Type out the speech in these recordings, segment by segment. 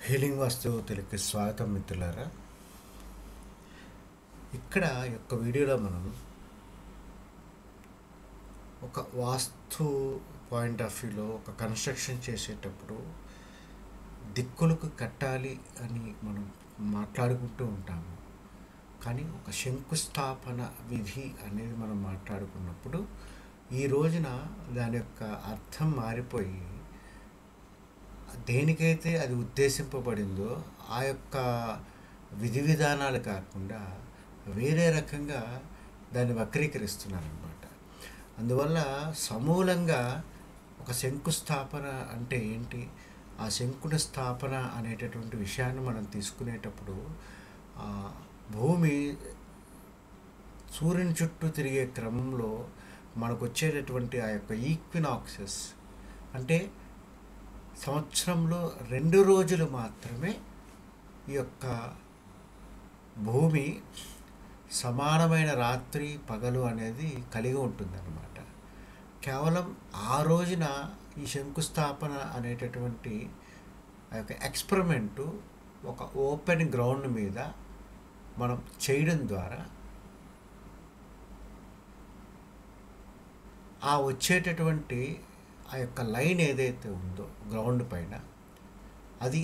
Healing వాస్తువులకి స్వాగతం మిత్రులారా. ఇక్కడ యొక్క వీడియోలో మనం ఒక వాస్తు పాయింట్ ఆఫ్ వ్యూలో ఒక కన్స్ట్రక్షన్ చేసేటప్పుడు దిక్కులకు కట్టాలి అని మనం మాట్లాడుకుంటూ ఉంటాము. కానీ ఒక శంకుస్థాపన విధి అనేది మనం మాట్లాడుకున్నప్పుడు ఈ రోజున దాని యొక్క అర్థం మారిపోయి దేనికైతే అది ఉద్దేశింపబడిందో ఆ యొక్క విధి విధానాలు కాకుండా వేరే రకంగా దాన్ని వక్రీకరిస్తున్నారన్నమాట. అందువల్ల సమూలంగా ఒక శంకుస్థాపన అంటే ఏంటి, ఆ శంకుని స్థాపన అనేటటువంటి విషయాన్ని మనం తీసుకునేటప్పుడు భూమి సూర్యుని చుట్టూ తిరిగే క్రమంలో మనకు వచ్చేటటువంటి ఆ యొక్క ఈక్వినాక్సెస్ అంటే సంవత్సరంలో 2 రోజులు మాత్రమే ఈ యొక్క భూమి సమానమైన రాత్రి పగలు అనేది కలిగి ఉంటుందన్నమాట. కేవలం ఆ రోజున ఈ శంకుస్థాపన అనేటటువంటి ఆ యొక్క ఎక్స్పెరిమెంటు ఒక ఓపెన్ గ్రౌండ్ మీద మనం చేయడం ద్వారా ఆ వచ్చేటటువంటి ఆ యొక్క లైన్ ఏదైతే ఉందో గ్రౌండ్ పైన అది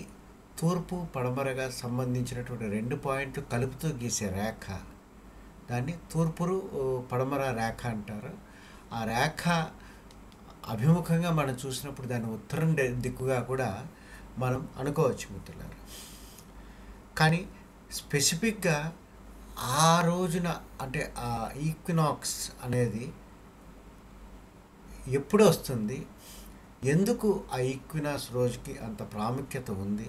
తూర్పు పడమరగా సంబంధించినటువంటి 2 పాయింట్లు కలుపుతూ గీసే రేఖ, దాన్ని తూర్పు పడమర రేఖ అంటారు. ఆ రేఖ అభిముఖంగా మనం చూసినప్పుడు దాన్ని ఉత్తరం దిక్కుగా కూడా మనం అనుకోవచ్చు మిత్రులారా. కానీ స్పెసిఫిక్గా ఆ రోజున అంటే ఆ ఈక్వినాక్స్ అనేది ఎప్పుడు వస్తుంది, ఎందుకు ఆ ఈక్వినాక్స్ రోజుకి అంత ప్రాముఖ్యత ఉంది,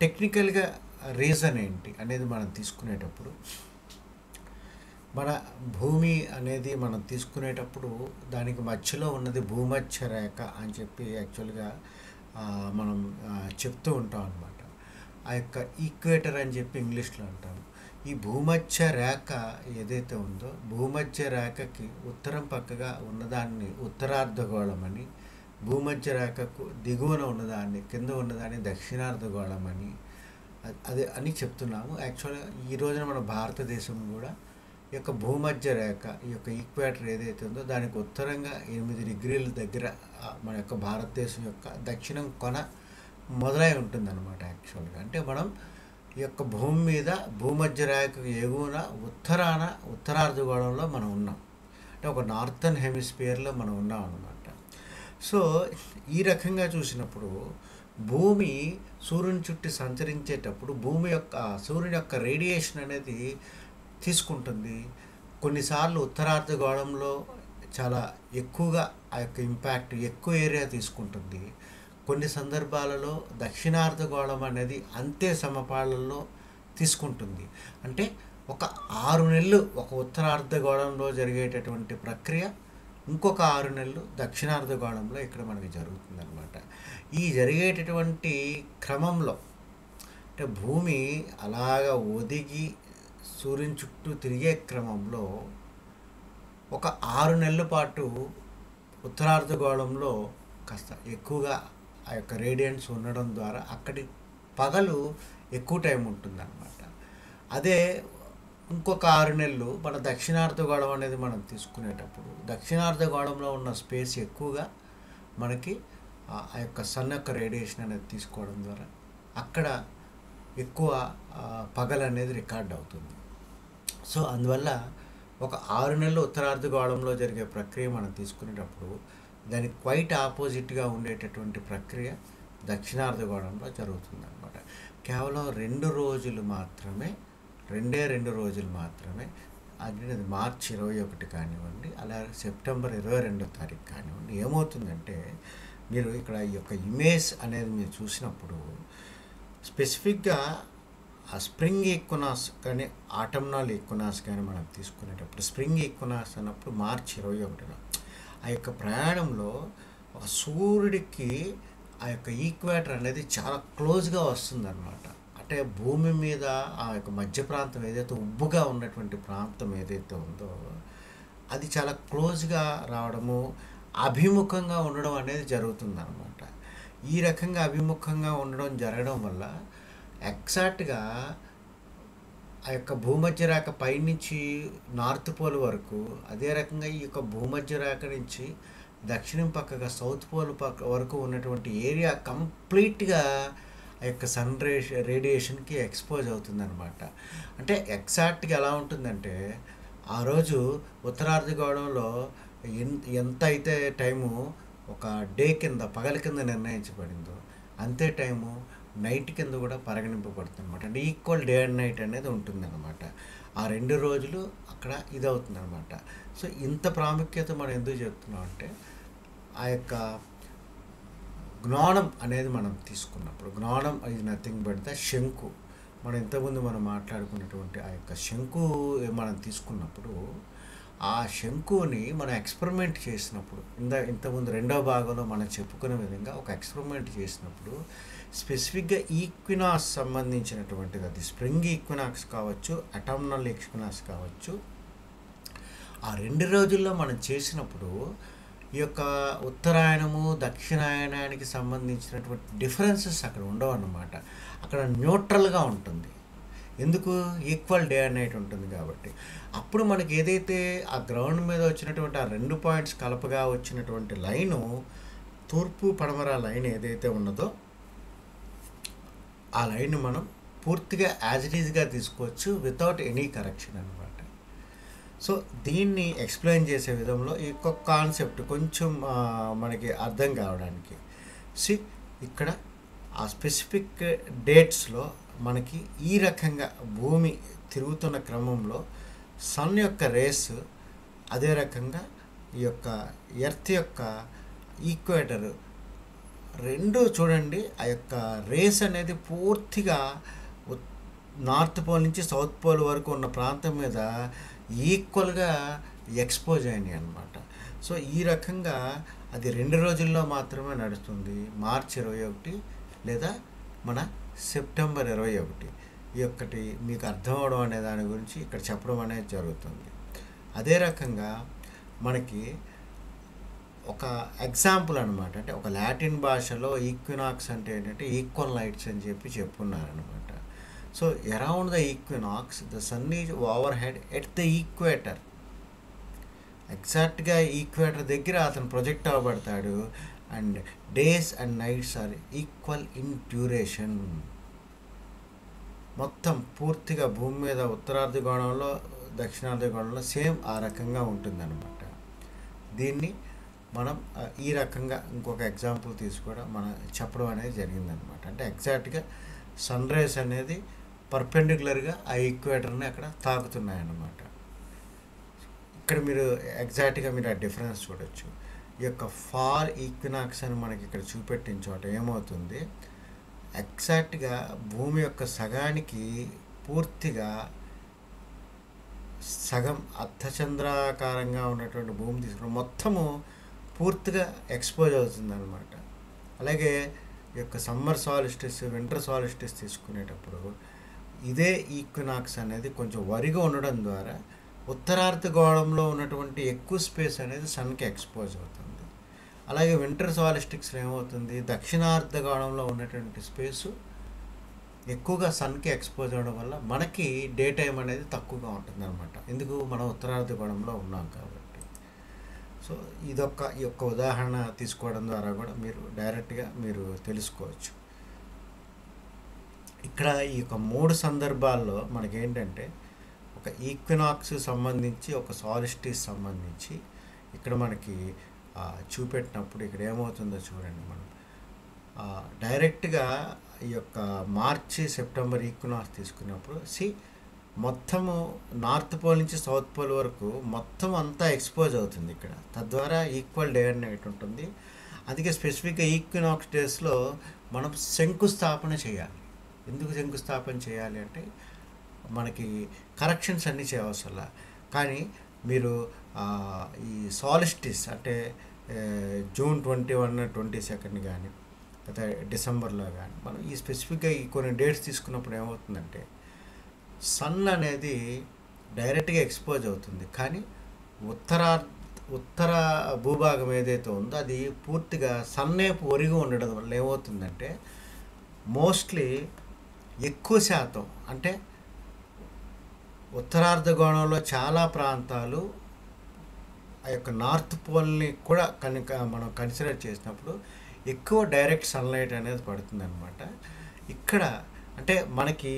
టెక్నికల్గా రీజన్ ఏంటి అనేది మనం తీసుకునేటప్పుడు మన భూమి అనేది మనం తీసుకునేటప్పుడు దానికి మధ్యలో ఉన్నది భూమధ్య రేఖ అని చెప్పి యాక్చువల్గా మనం చెప్తూ ఉంటాం అన్నమాట. ఆ యొక్క ఈక్వేటర్ అని చెప్పి ఇంగ్లీష్లో అంటాము. ఈ భూమధ్య రేఖ ఏదైతే ఉందో భూమధ్య రేఖకి ఉత్తరం పక్కగా ఉన్నదాన్ని ఉత్తరార్ధగోళం అని, భూమధ్య రేఖకు దిగువన ఉన్నదాన్ని కింద ఉన్నదాన్ని దక్షిణార్ధగోళం అని అదే అని చెప్తున్నాము. యాక్చువల్గా ఈ రోజున మన భారతదేశం కూడా ఈ యొక్క భూమధ్య రేఖ ఈ యొక్క ఈక్వేటర్ ఏదైతే ఉందో దానికి ఉత్తరంగా 8 డిగ్రీల దగ్గర మన యొక్క భారతదేశం యొక్క దక్షిణం కొన మొదలై ఉంటుందన్నమాట. యాక్చువల్గా అంటే మనం ఈ యొక్క భూమి మీద భూమధ్య రేఖకు ఎగువన ఉత్తరార్ధగోళంలో మనం ఉన్నాం, అంటే ఒక నార్థన్ హెమిస్ఫియర్లో మనం ఉన్నాం అన్నమాట. సో ఈ రకంగా చూసినప్పుడు భూమి సూర్యుని చుట్టూ సంచరించేటప్పుడు సూర్యుని యొక్క రేడియేషన్ అనేది తీసుకుంటుంది. కొన్నిసార్లు ఉత్తరార్ధగోళంలో చాలా ఎక్కువగా ఆ యొక్క ఇంపాక్ట్ ఎక్కువ ఏరియా తీసుకుంటుంది. కొన్ని సందర్భాలలో దక్షిణార్ధగోళం అనేది అంతే సమపాళల్లో తీసుకుంటుంది. అంటే ఒక 6 నెలలు ఒక ఉత్తరార్ధగోళంలో జరిగేటటువంటి ప్రక్రియ ఇంకొక 6 నెలలు దక్షిణార్ధగోళంలో ఇక్కడ మనకి జరుగుతుంది అనమాట. ఈ జరిగేటటువంటి క్రమంలో అంటే భూమి అలాగా ఒదిగి సూర్యుని చుట్టూ తిరిగే క్రమంలో ఒక 6 నెలల పాటు ఉత్తరార్ధగోళంలో కాస్త ఎక్కువగా ఆ యొక్క రేడియన్స్ ఉండడం ద్వారా అక్కడి పగలు ఎక్కువ టైం ఉంటుందన్నమాట. అదే ఇంకొక 6 నెలలు మన దక్షిణార్ధగోళం అనేది మనం తీసుకునేటప్పుడు దక్షిణార్ధగోళంలో ఉన్న స్పేస్ ఎక్కువగా మనకి ఆ యొక్క సన్ యొక్క రేడియేషన్ అనేది తీసుకోవడం ద్వారా అక్కడ ఎక్కువ పగలు అనేది రికార్డ్ అవుతుంది. సో అందువల్ల ఒక 6 నెలలు ఉత్తరార్ధగోళంలో జరిగే ప్రక్రియ మనం తీసుకునేటప్పుడు దానికి క్వైట్ ఆపోజిట్గా ఉండేటటువంటి ప్రక్రియ దక్షిణార్ధగోళంలో జరుగుతుంది అనమాట. కేవలం 2 రోజులు మాత్రమే, 2 రోజులు మాత్రమే, అది మార్చి 21 కానివ్వండి, అలా సెప్టెంబర్ 22వ తారీఖు కానివ్వండి. ఏమవుతుందంటే మీరు ఇక్కడ ఈ యొక్క ఇమేజ్ అనేది మీరు చూసినప్పుడు స్పెసిఫిక్గా ఆ స్ప్రింగ్ ఈక్వినాక్స్ కానీ ఆటమ్నల్ ఈక్వినాక్స్ కానీ మనం తీసుకునేటప్పుడు స్ప్రింగ్ ఈక్వినాక్స్ అన్నప్పుడు మార్చి 21న ఆ యొక్క ప్రయాణంలో ఒక సూర్యుడికి ఆ యొక్క ఈక్వేటర్ అనేది చాలా క్లోజ్గా వస్తుందన్నమాట. అంటే భూమి మీద ఆ యొక్క మధ్య ప్రాంతం ఏదైతే ఉబ్బుగా ఉన్నటువంటి ప్రాంతం ఏదైతే ఉందో అది చాలా క్లోజ్గా రావడము, అభిముఖంగా ఉండడం అనేది జరుగుతుందన్నమాట. ఈ రకంగా అభిముఖంగా ఉండడం జరగడం వల్ల ఎగ్జాక్ట్గా ఆ యొక్క భూమధ్య రేఖ పైనుంచి నార్త్ పోల్ వరకు, అదే రకంగా ఈ యొక్క భూమధ్య రేఖ నుంచి దక్షిణం పక్కగా సౌత్ పోల్ పక్క వరకు ఉన్నటువంటి ఏరియా కంప్లీట్గా ఆ యొక్క సన్ రేడియేషన్కి ఎక్స్పోజ్ అవుతుందన్నమాట. అంటే ఎగ్జాక్ట్గా ఎలా ఉంటుందంటే, ఆ రోజు ఉత్తరార్ధగోళంలో ఎంత అయితే టైము ఒక డే కింద, పగల కింద నిర్ణయించబడిందో అంతే టైము నైట్ కింద కూడా పరిగణింపబడుతుంది అనమాట. అంటే ఈక్వల్ డే అండ్ నైట్ అనేది ఉంటుందన్నమాట. ఆ 2 రోజులు అక్కడ ఇది అవుతుందన్నమాట. సో ఇంత ప్రాముఖ్యత మనం ఎందుకు చెప్తున్నాం అంటే, ఆ యొక్క జ్ఞానం అనేది మనం తీసుకున్నప్పుడు, జ్ఞానం ఇది నథింగ్ బట్ ద శంకు. మనం ఇంతకుముందు మనం మాట్లాడుకున్నటువంటి ఆ యొక్క శంకు మనం తీసుకున్నప్పుడు, ఆ శంకుని మనం ఎక్స్పెరిమెంట్ చేసినప్పుడు, ఇంతకుముందు రెండవ భాగంలో మనం చెప్పుకునే విధంగా ఒక ఎక్స్పెరిమెంట్ చేసినప్పుడు స్పెసిఫిక్గా ఈక్వినాక్స్ సంబంధించినటువంటిది, అది స్ప్రింగ్ ఈక్వినాక్స్ కావచ్చు, అటామ్నల్ ఈక్వినాక్స్ కావచ్చు, ఆ 2 రోజుల్లో మనం చేసినప్పుడు ఈ యొక్క ఉత్తరాయణము దక్షిణాయనానికి సంబంధించినటువంటి డిఫరెన్సెస్ అక్కడ ఉండవు అన్నమాట. అక్కడ న్యూట్రల్గా ఉంటుంది. ఎందుకు? ఈక్వల్ డే అండ్ నైట్ ఉంటుంది కాబట్టి. అప్పుడు మనకి ఏదైతే ఆ గ్రౌండ్ మీద వచ్చినటువంటి ఆ 2 పాయింట్స్ కలపగా వచ్చినటువంటి లైను, తూర్పు పడమర లైన్ ఏదైతే ఉన్నదో ఆ లైన్ మనం పూర్తిగా యాజ్ ఇట్ ఈజ్గా తీసుకోవచ్చు వితౌట్ ఎనీ కరెక్షన్ అనమాట. సో దీన్ని ఎక్స్ప్లెయిన్ చేసే విధంలో ఈ కాన్సెప్ట్ కొంచెం మనకి అర్థం కావడానికి ఇక్కడ ఆ స్పెసిఫిక్ డేట్స్లో మనకి ఈ రకంగా భూమి తిరుగుతున్న క్రమంలో సన్ యొక్క రేస్, అదే రకంగా ఈ యొక్క ఎర్త్ యొక్క ఈక్వేటర్ రెండు చూడండి, ఆ యొక్క రేస్ అనేది పూర్తిగా నార్త్ పోల్ నుంచి సౌత్ పోల్ వరకు ఉన్న ప్రాంతం మీద ఈక్వల్గా ఎక్స్పోజ్ అయినాయి అన్నమాట. సో ఈ రకంగా అది 2 రోజుల్లో మాత్రమే నడుస్తుంది. మార్చి 21 లేదా మన సెప్టెంబర్ 21 ఈ ఒక్కటి మీకు అర్థం అవడం అనే దాని గురించి ఇక్కడ చెప్పడం అనేది జరుగుతుంది. అదే రకంగా మనకి ఒక ఎగ్జాంపుల్ అనమాట, అంటే ఒక లాటిన్ భాషలో ఈక్వినాక్స్ అంటే ఏంటంటే ఈక్వల్ లైట్స్ అని చెప్పున్నారనమాట. So around the equinox the sun is over head at the equator. ఎగ్జాక్ట్గా ఈక్వేటర్ దగ్గర అతను ప్రొజెక్ట్ అవ్వబడతాడు. And days and nights are equal in duration. మొత్తం పూర్తిగా భూమి మీద ఉత్తరార్ధగోళంలో దక్షిణార్ధగోళంలో సేమ్ ఆ రకంగా ఉంటుందన్నమాట. దీన్ని మనం ఈ రకంగా ఇంకొక ఎగ్జాంపుల్ తీసుకోవడం మనం చెప్పడం అనేది జరిగిందనమాట. అంటే ఎగ్జాక్ట్గా సన్ రైజ్ అనేది పర్పెండిక్యులర్గా ఆ ఈక్వేటర్ని అక్కడ తాకుతున్నాయన్నమాట. ఇక్కడ మీరు ఎగ్జాక్ట్గా మీరు ఆ డిఫరెన్స్ చూడొచ్చు. ఈ యొక్క ఫాల్ ఈక్వినాక్స్ అని మనకి ఇక్కడ చూపెట్టిన చోట ఏమవుతుంది, ఎగ్జాక్ట్గా భూమి యొక్క సగానికి పూర్తిగా సగం అర్ధచంద్రాకారంగా ఉన్నటువంటి భూమి తీసుకుని మొత్తము పూర్తిగా ఎక్స్పోజ్ అవుతుంది అనమాట. అలాగే ఈ యొక్క సమ్మర్ సాలిస్టిస్, వింటర్ సాలిస్టిస్ తీసుకునేటప్పుడు ఇదే ఈక్వినాక్స్ అనేది కొంచెం వరిగా ఉండడం ద్వారా ఉత్తరార్ధగోళంలో ఉన్నటువంటి ఎక్కువ స్పేస్ అనేది సన్కి ఎక్స్పోజ్ అవుతుంది. అలాగే వింటర్ సాలిస్టిక్స్లో ఏమవుతుంది, దక్షిణార్ధగోళంలో ఉన్నటువంటి స్పేసు ఎక్కువగా సన్కి ఎక్స్పోజ్ అవ్వడం వల్ల మనకి డే టైం అనేది తక్కువగా ఉంటుంది అనమాట. ఎందుకు? మనం ఉత్తరార్ధగోళంలో ఉన్నాం కాబట్టి. సో ఈ యొక్క ఉదాహరణ తీసుకోవడం ద్వారా కూడా మీరు డైరెక్ట్గా మీరు తెలుసుకోవచ్చు. ఇక్కడ ఈ యొక్క 3 సందర్భాల్లో మనకేంటంటే ఒక ఈక్వినాక్స్ సంబంధించి, ఒక సాలిస్టిస్ సంబంధించి ఇక్కడ మనకి చూపెట్టినప్పుడు ఇక్కడ ఏమవుతుందో చూడండి. మనం డైరెక్ట్గా ఈ యొక్క మార్చి సెప్టెంబర్ ఈక్వినాక్స్ తీసుకున్నప్పుడు మొత్తము నార్త్ పోల్ నుంచి సౌత్ పోల్ వరకు మొత్తం అంతా ఎక్స్పోజ్ అవుతుంది ఇక్కడ. తద్వారా ఈక్వల్ డే అండ్ నైట్ ఉంటుంది. అందుకే స్పెసిఫిక్గా ఈక్వినాక్స్ డేస్లో మనం శంకుస్థాపన చేయాలి. ఎందుకు శంకుస్థాపన చేయాలి అంటే మనకి కరెక్షన్స్ అన్నీ చేయవసరం. కానీ మీరు ఈ సాలిస్టిస్ అంటే జూన్ 21, 22 కానీ లేదా డిసెంబర్లో కానీ మనం ఈ స్పెసిఫిక్గా ఈ కొన్ని డేట్స్ తీసుకున్నప్పుడు ఏమవుతుందంటే ఉత్తర భూభాగం ఏదైతే ఉందో అది పూర్తిగా సన్నేపు ఒరిగి ఉండడం వల్ల ఏమవుతుందంటే మోస్ట్లీ ఎక్కువ శాతం అంటే ఉత్తరార్ధగోళంలో చాలా ప్రాంతాలు ఆ యొక్క నార్త్ పోల్ని కూడా కనుక మనం కన్సిడర్ చేసినప్పుడు ఎక్కువ డైరెక్ట్ సన్లైట్ అనేది పడుతుంది అనమాట. ఇక్కడ అంటే మనకి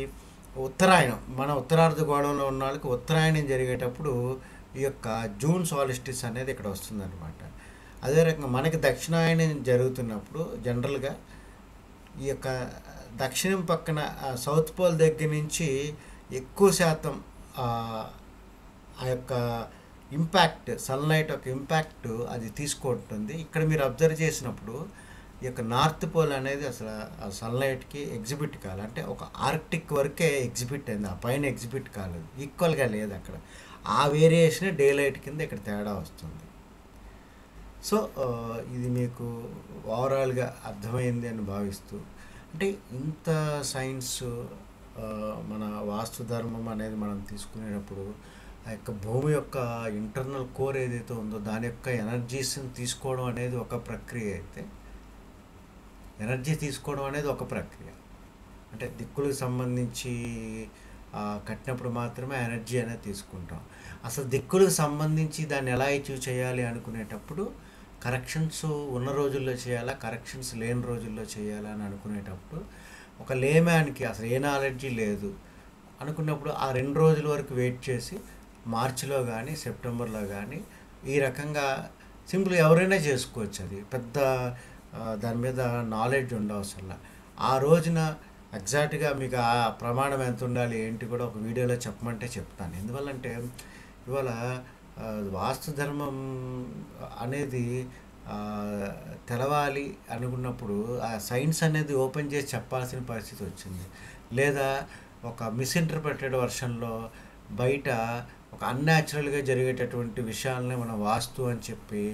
ఉత్తరాయణం, మన ఉత్తరార్ధగోళంలో ఉన్న వాళ్ళకి ఉత్తరాయణం జరిగేటప్పుడు ఈ యొక్క జూన్ సాలిస్టిస్ అనేది ఇక్కడ వస్తుందన్నమాట. అదే రకంగా మనకి దక్షిణాయనం జరుగుతున్నప్పుడు జనరల్గా ఈ యొక్క దక్షిణం పక్కన సౌత్ పోల్ దగ్గర నుంచి ఎక్కువ శాతం ఆ యొక్క ఇంపాక్ట్, సన్లైట్ యొక్క ఇంపాక్ట్ అది తీసుకుంటుంది. ఇక్కడ మీరు అబ్జర్వ్ చేసినప్పుడు ఈ యొక్క నార్త్ పోల్ అనేది అసలు ఆ సన్లైట్కి ఎగ్జిబిట్ కాలేదు, అంటే ఒక ఆర్క్టిక్ వరకే ఎగ్జిబిట్ అయింది, ఆ పైన ఎగ్జిబిట్ కాలేదు, ఈక్వల్గా లేదు అక్కడ. ఆ వేరియేషన్ డే లైట్ కింద ఇక్కడ తేడా వస్తుంది. సో ఇది మీకు ఓవరాల్గా అర్థమైంది అని భావిస్తూ, అంటే ఇంత సైన్స్ మన వాస్తు ధర్మం అనేది మనం తీసుకునేటప్పుడు ఆ యొక్క భూమి యొక్క ఇంటర్నల్ కోర్ ఏదైతే ఉందో దాని యొక్క ఎనర్జీస్ని తీసుకోవడం అనేది ఒక ప్రక్రియ అయితే, ఎనర్జీ తీసుకోవడం అనేది ఒక ప్రక్రియ, అంటే దిక్కులకు సంబంధించి కట్టినప్పుడు మాత్రమే ఎనర్జీ అనేది తీసుకుంటాం. అసలు దిక్కులకు సంబంధించి దాన్ని ఎలా అచీవ్ చేయాలి అనుకునేటప్పుడు కరెక్షన్స్ ఉన్న రోజుల్లో చేయాలా, కరెక్షన్స్ లేని రోజుల్లో చేయాలా అని అనుకునేటప్పుడు ఒక లేమ్యాన్కి అసలు ఏ నాలెడ్జీ లేదు అనుకున్నప్పుడు ఆ 2 రోజుల వరకు వెయిట్ చేసి మార్చిలో కానీ సెప్టెంబర్లో కానీ ఈ రకంగా సింపుల్ ఎవరైనా చేసుకోవచ్చు. అది పెద్ద దాని మీద నాలెడ్జ్ ఉండవసరం. ఆ రోజున ఎగ్జాక్ట్గా మీకు ఆ ప్రమాణం ఎంత ఉండాలి ఏంటి కూడా ఒక వీడియోలో చెప్పమంటే చెప్తాను. ఎందువల్లంటే ఇవాళ వాస్తు ధర్మం అనేది తెలవాలి అనుకున్నప్పుడు ఆ సైన్స్ అనేది ఓపెన్ చేసి చెప్పాల్సిన పరిస్థితి వచ్చింది. లేదా ఒక మిస్ఇంటర్ప్రిటెడ్ వర్షన్లో బయట ఒక అన్యాచురల్గా జరిగేటటువంటి విషయాలని మనం వాస్తు అని చెప్పి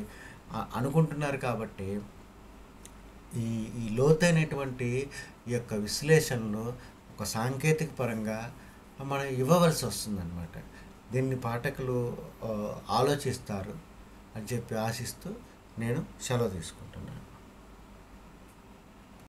అనుకుంటున్నారు. కాబట్టి ఈ ఈ లోతైనటువంటి ఈ యొక్క విశ్లేషణలు ఒక సాంకేతిక పరంగా మనం ఇవ్వవలసి వస్తుందన్నమాట. దీన్ని పాఠకులు ఆలోచిస్తారు అని చెప్పి ఆశిస్తూ నేను సెలవు తీసుకుంటున్నాను.